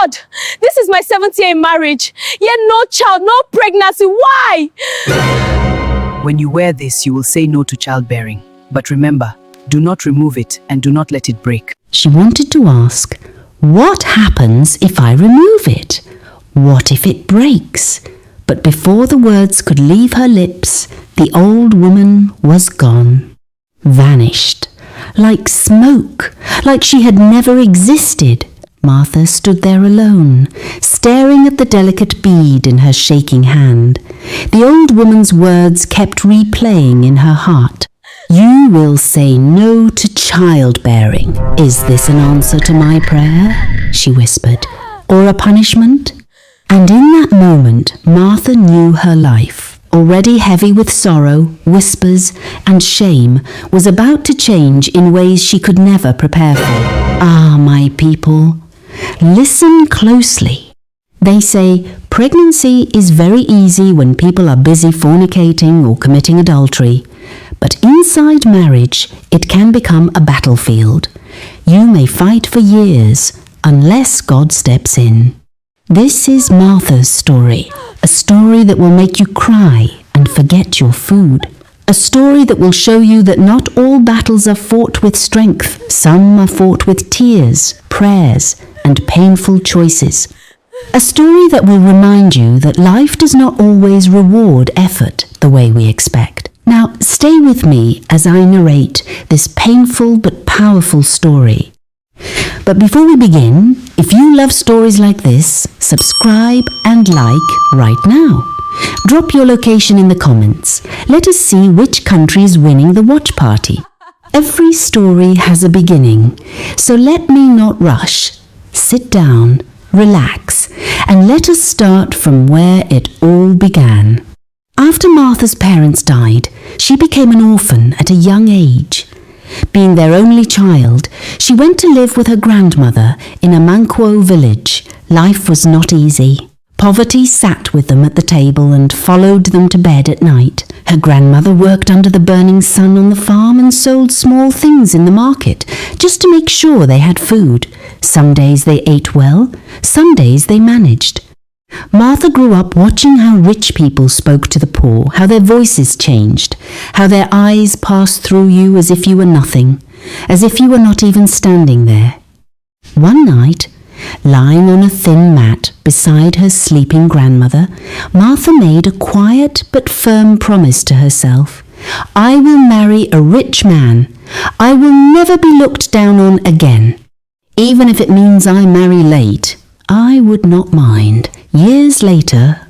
God, this is my 7th year in marriage. Yet no child, no pregnancy. Why? When you wear this, you will say no to childbearing. But remember, do not remove it and do not let it break. She wanted to ask, what happens if I remove it? What if it breaks? But before the words could leave her lips, the old woman was gone, vanished, like smoke, like she had never existed. Martha stood there alone, staring at the delicate bead in her shaking hand. The old woman's words kept replaying in her heart. You will say no to childbearing. Is this an answer to my prayer? She whispered. Or a punishment? And in that moment, Martha knew her life, already heavy with sorrow, whispers, and shame, was about to change in ways she could never prepare for. Ah, my people, listen closely. They say pregnancy is very easy when people are busy fornicating or committing adultery. But inside marriage, it can become a battlefield. You may fight for years unless God steps in. This is Martha's story, a story that will make you cry and forget your food. A story that will show you that not all battles are fought with strength. Some are fought with tears, prayers, and painful choices. A story that will remind you that life does not always reward effort the way we expect. Now, stay with me as I narrate this painful but powerful story. But before we begin, if you love stories like this, subscribe and like right now. Drop your location in the comments. Let us see which country is winning the watch party. Every story has a beginning, so let me not rush. Sit down, relax, and let us start from where it all began. After Martha's parents died, she became an orphan at a young age. Being their only child, she went to live with her grandmother in a Manquo village. Life was not easy. Poverty sat with them at the table and followed them to bed at night. Her grandmother worked under the burning sun on the farm and sold small things in the market, just to make sure they had food. Some days they ate well, some days they managed. Martha grew up watching how rich people spoke to the poor, how their voices changed, how their eyes passed through you as if you were nothing, as if you were not even standing there. One night, lying on a thin mat beside her sleeping grandmother, Martha made a quiet but firm promise to herself. I will marry a rich man. I will never be looked down on again. Even if it means I marry late, I would not mind. Years later,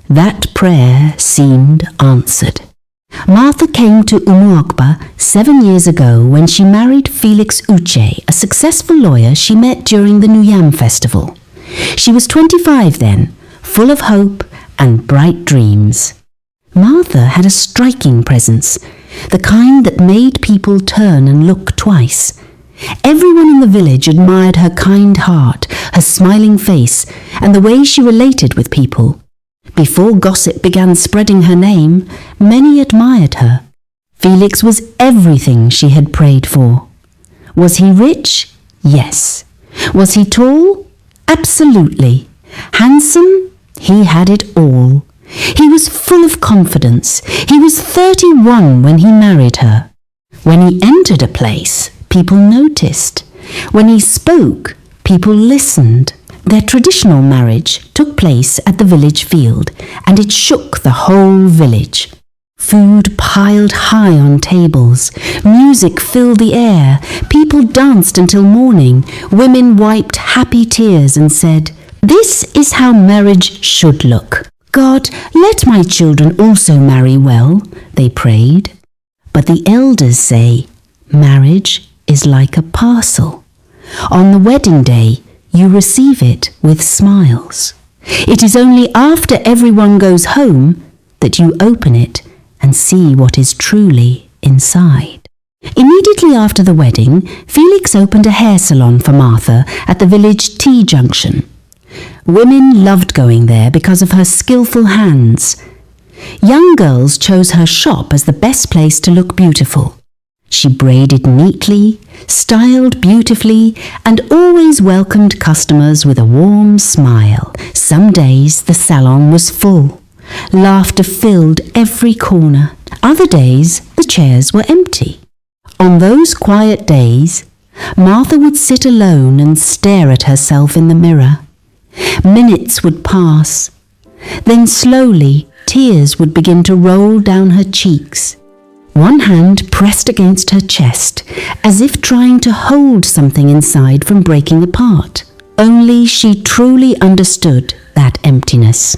that prayer seemed answered. Martha came to Umuokpa 7 years ago when she married Felix Uche, a successful lawyer she met during the New Yam festival. She was 25 then, full of hope and bright dreams. Martha had a striking presence, the kind that made people turn and look twice. Everyone in the village admired her kind heart, her smiling face, and the way she related with people. Before gossip began spreading her name, many admired her. Felix was everything she had prayed for. Was he rich? Yes. Was he tall? Absolutely. Handsome? He had it all. He was full of confidence. He was 31 when he married her. When he entered a place, people noticed. When he spoke, people listened. Their traditional marriage took place at the village field, and it shook the whole village. Food piled high on tables, music filled the air, people danced until morning, women wiped happy tears and said, "This is how marriage should look. God, let my children also marry well," they prayed. But the elders say, marriage is like a parcel. On the wedding day, you receive it with smiles. It is only after everyone goes home that you open it and see what is truly inside. Immediately after the wedding, Felix opened a hair salon for Martha at the village T-junction. Women loved going there because of her skillful hands. Young girls chose her shop as the best place to look beautiful. She braided neatly, styled beautifully, and always welcomed customers with a warm smile. Some days the salon was full. Laughter filled every corner. Other days the chairs were empty. On those quiet days, Martha would sit alone and stare at herself in the mirror. Minutes would pass. Then slowly tears would begin to roll down her cheeks. One hand pressed against her chest, as if trying to hold something inside from breaking apart. Only she truly understood that emptiness.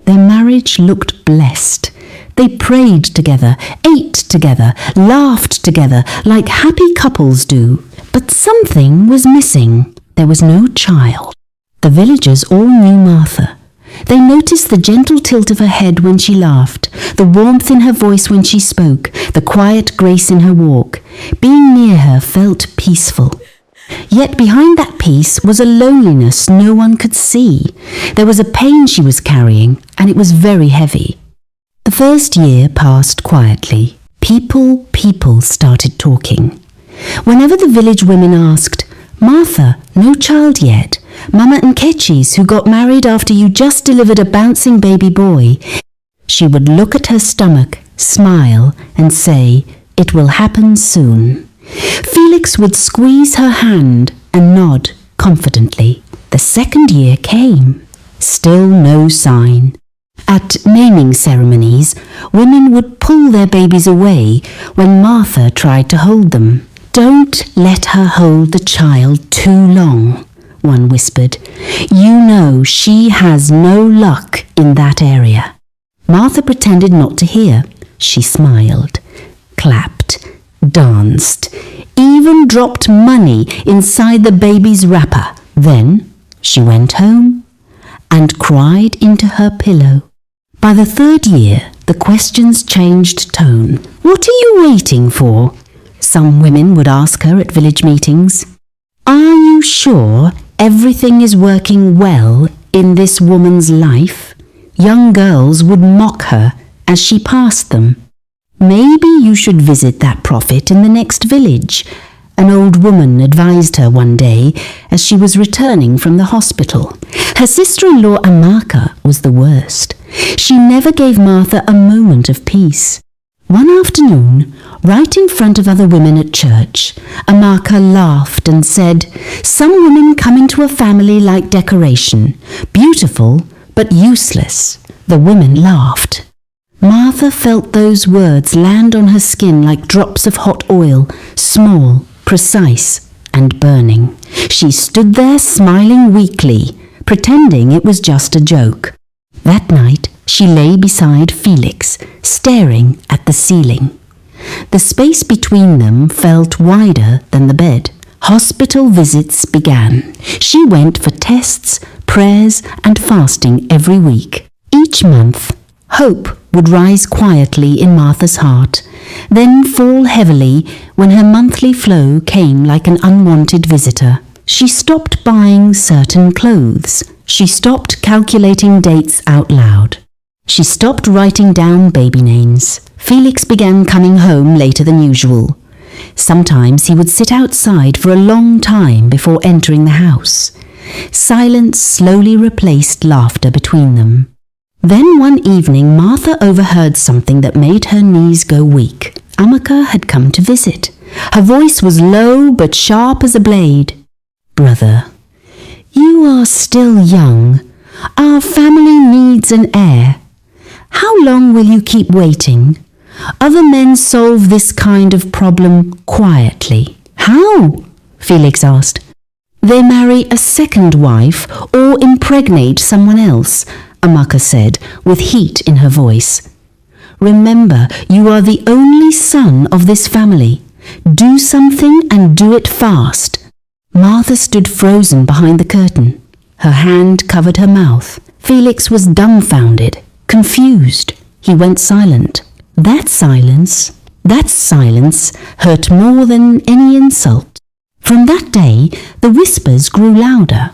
Their marriage looked blessed. They prayed together, ate together, laughed together, like happy couples do. But something was missing. There was no child. The villagers all knew Martha. They noticed the gentle tilt of her head when she laughed, the warmth in her voice when she spoke, the quiet grace in her walk. Being near her felt peaceful. Yet behind that peace was a loneliness no one could see. There was a pain she was carrying, and it was very heavy. The first year passed quietly. People started talking. Whenever the village women asked, "Martha, no child yet. Mama and Ketchis, who got married after you just delivered a bouncing baby boy," she would look at her stomach, smile, and say, "It will happen soon." Felix would squeeze her hand and nod confidently. The second year came. Still no sign. At naming ceremonies, women would pull their babies away when Martha tried to hold them. "Don't let her hold the child too long," one whispered. "You know she has no luck in that area." Martha pretended not to hear. She smiled, clapped, danced, even dropped money inside the baby's wrapper. Then she went home and cried into her pillow. By the third year, the questions changed tone. "What are you waiting for?" some women would ask her at village meetings. "Are you sure everything is working well in this woman's life?" Young girls would mock her as she passed them. "Maybe you should visit that prophet in the next village," an old woman advised her one day as she was returning from the hospital. Her sister-in-law Amaka was the worst. She never gave Martha a moment of peace. One afternoon, right in front of other women at church, Amaka laughed and said, "Some women come into a family like decoration, beautiful but useless." The women laughed. Martha felt those words land on her skin like drops of hot oil, small, precise, and burning. She stood there smiling weakly, pretending it was just a joke. That night, she lay beside Felix, staring at the ceiling. The space between them felt wider than the bed. Hospital visits began. She went for tests, prayers, and fasting every week. Each month, hope would rise quietly in Martha's heart, then fall heavily when her monthly flow came like an unwanted visitor. She stopped buying certain clothes. She stopped calculating dates out loud. She stopped writing down baby names. Felix began coming home later than usual. Sometimes he would sit outside for a long time before entering the house. Silence slowly replaced laughter between them. Then one evening Martha overheard something that made her knees go weak. Amaka had come to visit. Her voice was low but sharp as a blade. "Brother, you are still young. Our family needs an heir. How long will you keep waiting? Other men solve this kind of problem quietly." "How?" Felix asked. "They marry a second wife or impregnate someone else," Amaka said, with heat in her voice. "Remember, you are the only son of this family. Do something and do it fast." Martha stood frozen behind the curtain. Her hand covered her mouth. Felix was dumbfounded, confused. He went silent. That silence hurt more than any insult. From that day, the whispers grew louder.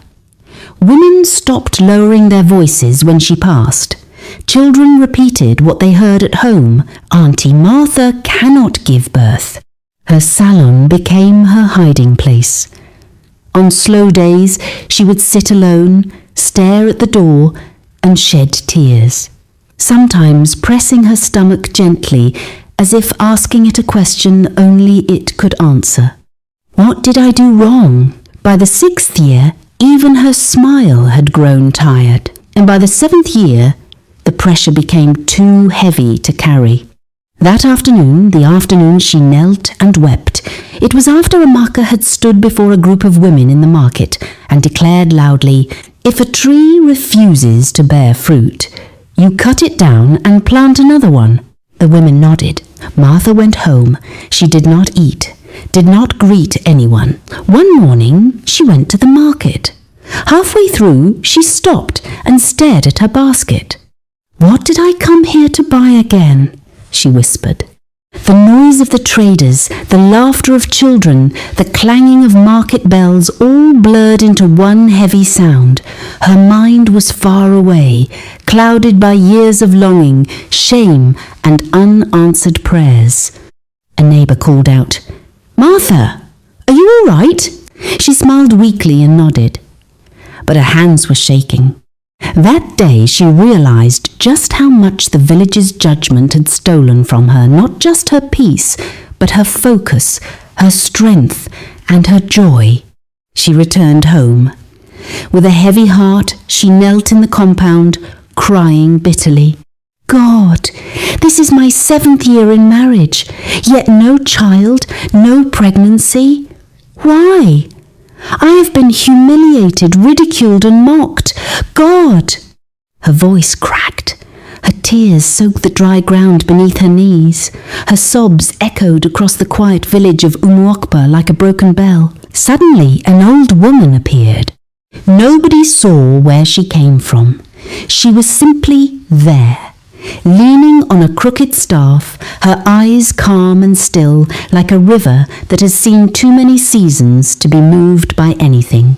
Women stopped lowering their voices when she passed. Children repeated what they heard at home. "Auntie Martha cannot give birth." Her salon became her hiding place. On slow days, she would sit alone, stare at the door, and shed tears, sometimes pressing her stomach gently, as if asking it a question only it could answer. What did I do wrong? By the 6th year, even her smile had grown tired, and by the 7th year, the pressure became too heavy to carry. That afternoon, the afternoon she knelt and wept, it was after Amaka had stood before a group of women in the market and declared loudly, "If a tree refuses to bear fruit, you cut it down and plant another one." The women nodded. Martha went home. She did not eat, did not greet anyone. One morning, she went to the market. Halfway through, she stopped and stared at her basket. "What did I come here to buy again?" she whispered. The noise of the traders, the laughter of children, the clanging of market bells all blurred into one heavy sound. Her mind was far away, clouded by years of longing, shame, and unanswered prayers. A neighbour called out, "Martha, are you all right?" She smiled weakly and nodded, but her hands were shaking. That day she realized just how much the village's judgment had stolen from her, not just her peace, but her focus, her strength, and her joy. She returned home. With a heavy heart, she knelt in the compound, crying bitterly. "God, this is my 7th year in marriage, yet no child, no pregnancy. Why? I have been humiliated, ridiculed, and mocked. God!" Her voice cracked. Her tears soaked the dry ground beneath her knees. Her sobs echoed across the quiet village of Umuokpa like a broken bell. Suddenly, an old woman appeared. Nobody saw where she came from. She was simply there, leaning on a crooked staff, her eyes calm and still, like a river that has seen too many seasons to be moved by anything.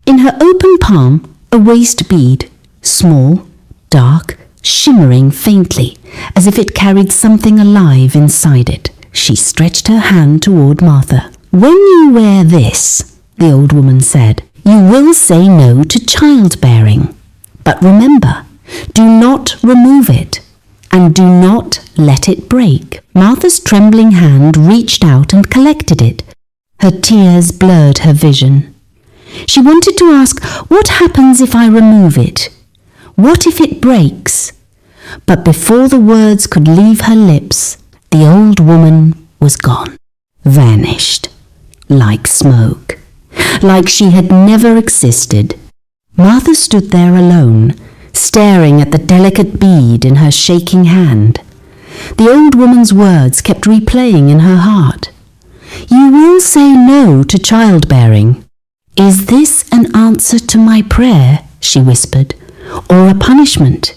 In her open palm, a waist bead, small, dark, shimmering faintly, as if it carried something alive inside it. She stretched her hand toward Martha. "When you wear this," the old woman said, "you will say no to childbearing. But remember, do not remove it. And do not let it break." Martha's trembling hand reached out and collected it. Her tears blurred her vision. She wanted to ask, "What happens if I remove it? What if it breaks?" But before the words could leave her lips, the old woman was gone, vanished, like smoke, like she had never existed. Martha stood there alone, staring at the delicate bead in her shaking hand. The old woman's words kept replaying in her heart. "You will say no to childbearing. Is this an answer to my prayer?" she whispered, "or a punishment?"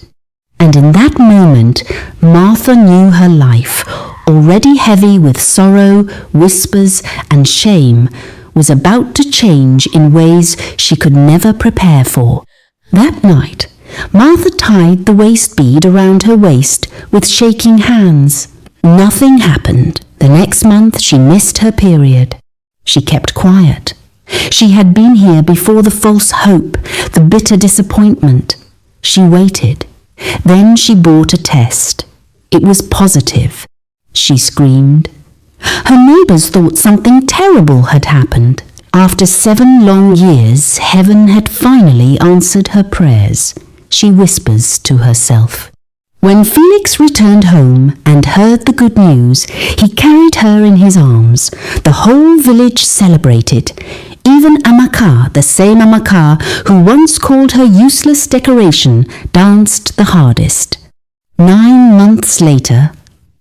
And in that moment, Martha knew her life, already heavy with sorrow, whispers, and shame, was about to change in ways she could never prepare for. That night, Martha tied the waist bead around her waist with shaking hands. Nothing happened. The next month she missed her period. She kept quiet. She had been here before the false hope, the bitter disappointment. She waited. Then she bought a test. It was positive. She screamed. Her neighbours thought something terrible had happened. After 7 long years, heaven had finally answered her prayers. She whispers to herself. When Felix returned home and heard the good news, he carried her in his arms. The whole village celebrated. Even Amaka, the same Amaka who once called her useless decoration, danced the hardest. 9 months later,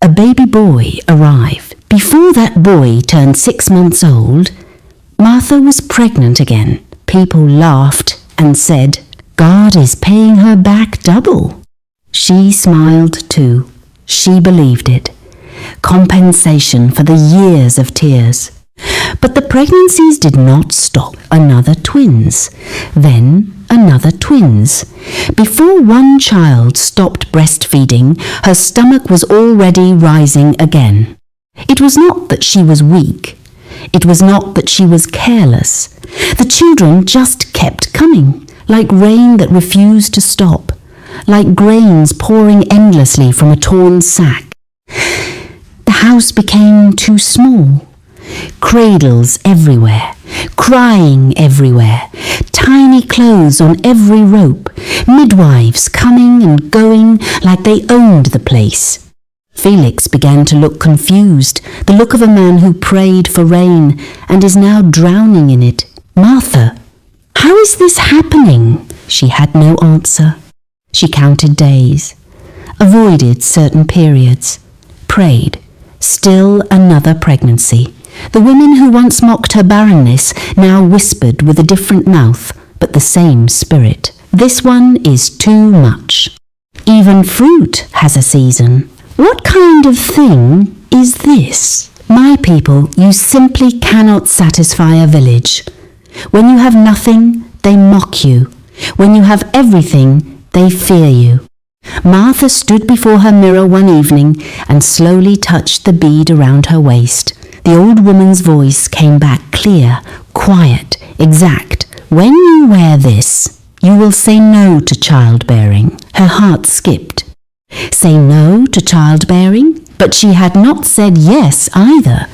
a baby boy arrived. Before that boy turned 6 months old, Martha was pregnant again. People laughed and said, "God is paying her back double." She smiled too. She believed it. Compensation for the years of tears. But the pregnancies did not stop. Another twins. Then another twins. Before one child stopped breastfeeding, her stomach was already rising again. It was not that she was weak. It was not that she was careless. The children just kept coming, like rain that refused to stop, like grains pouring endlessly from a torn sack. The house became too small. Cradles everywhere, crying everywhere, tiny clothes on every rope, midwives coming and going like they owned the place. Felix began to look confused, the look of a man who prayed for rain and is now drowning in it. "Martha, how is this happening?" She had no answer. She counted days, avoided certain periods, prayed. Still another pregnancy. The women who once mocked her barrenness now whispered with a different mouth, but the same spirit. "This one is too much. Even fruit has a season. What kind of thing is this?" My people, you simply cannot satisfy a village. When you have nothing, they mock you. When you have everything, they fear you. Martha stood before her mirror one evening and slowly touched the bead around her waist. The old woman's voice came back clear, quiet, exact. "When you wear this, you will say no to childbearing." Her heart skipped. Say no to childbearing? But she had not said yes either.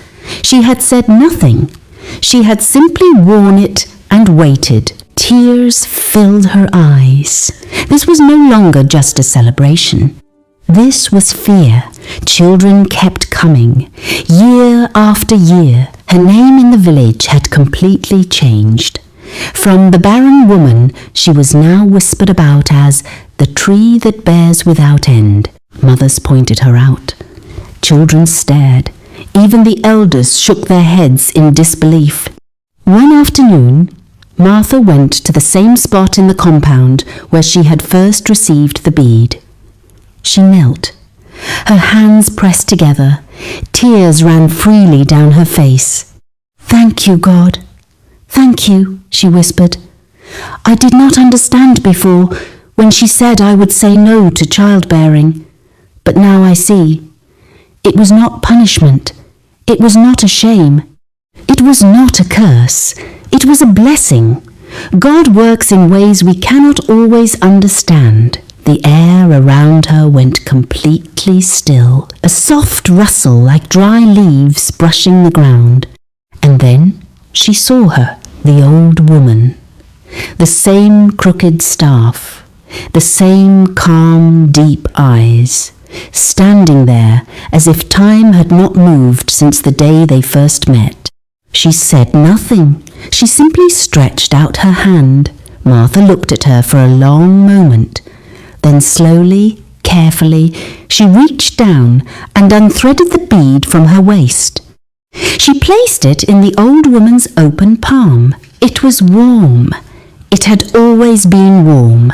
She had said nothing. She had simply worn it and waited. Tears filled her eyes. This was no longer just a celebration. This was fear. Children kept coming. Year after year, her name in the village had completely changed. From the barren woman, she was now whispered about as the tree that bears without end. Mothers pointed her out. Children stared. Even the elders shook their heads in disbelief. One afternoon, Martha went to the same spot in the compound where she had first received the bead. She knelt, her hands pressed together. Tears ran freely down her face. "Thank you, God. Thank you," she whispered. "I did not understand before when she said I would say no to childbearing. But now I see. It was not punishment. It was not a shame. It was not a curse. It was a blessing. God works in ways we cannot always understand." The air around her went completely still, a soft rustle like dry leaves brushing the ground. And then she saw her, the old woman. The same crooked staff, the same calm, deep eyes, standing there as if time had not moved since the day they first met. She said nothing. She simply stretched out her hand. Martha looked at her for a long moment. Then slowly, carefully, she reached down and unthreaded the bead from her waist. She placed it in the old woman's open palm. It was warm. It had always been warm.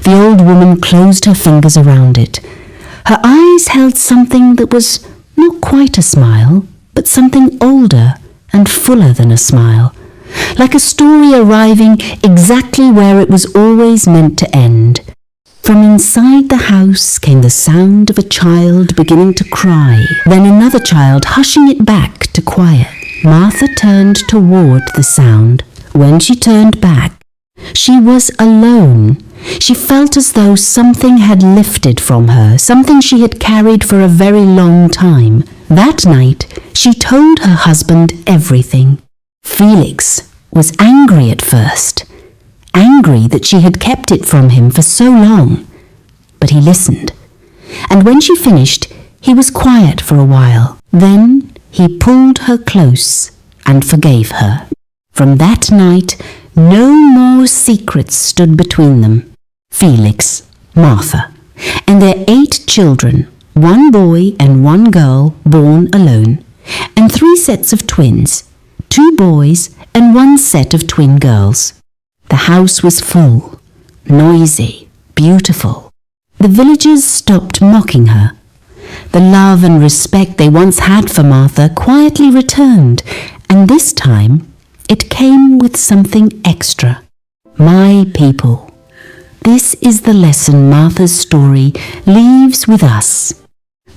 The old woman closed her fingers around it. Her eyes held something that was not quite a smile, but something older and fuller than a smile, like a story arriving exactly where it was always meant to end. From inside the house came the sound of a child beginning to cry, then another child hushing it back to quiet. Martha turned toward the sound. When she turned back, she was alone. She felt as though something had lifted from her, something she had carried for a very long time. That night, she told her husband everything. Felix was angry at first, angry that she had kept it from him for so long. But he listened, and when she finished, he was quiet for a while. Then he pulled her close and forgave her. From that night, no more secrets stood between them. Felix, Martha, and their 8 children, 1 boy and 1 girl born alone, and 3 sets of twins, 2 boys and 1 set of twin girls. The house was full, noisy, beautiful. The villagers stopped mocking her. The love and respect they once had for Martha quietly returned, and this time it came with something extra. My people. This is the lesson Martha's story leaves with us.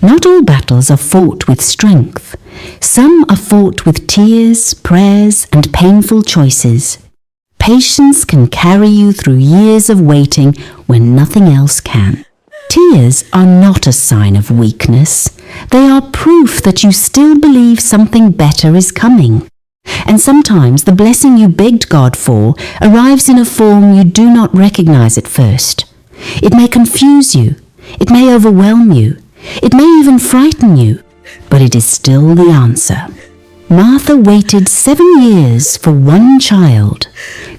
Not all battles are fought with strength. Some are fought with tears, prayers, and painful choices. Patience can carry you through years of waiting when nothing else can. Tears are not a sign of weakness. They are proof that you still believe something better is coming. And sometimes the blessing you begged God for arrives in a form you do not recognize at first. It may confuse you. It may overwhelm you. It may even frighten you. But it is still the answer. Martha waited 7 years for one child.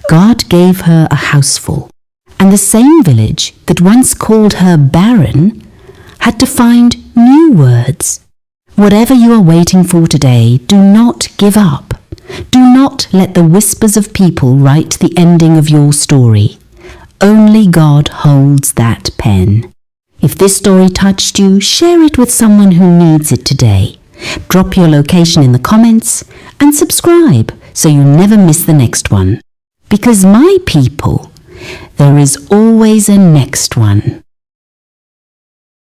God gave her a houseful. And the same village that once called her barren had to find new words. Whatever you are waiting for today, do not give up. Do not let the whispers of people write the ending of your story. Only God holds that pen. If this story touched you, share it with someone who needs it today. Drop your location in the comments and subscribe so you never miss the next one. Because my people, there is always a next one.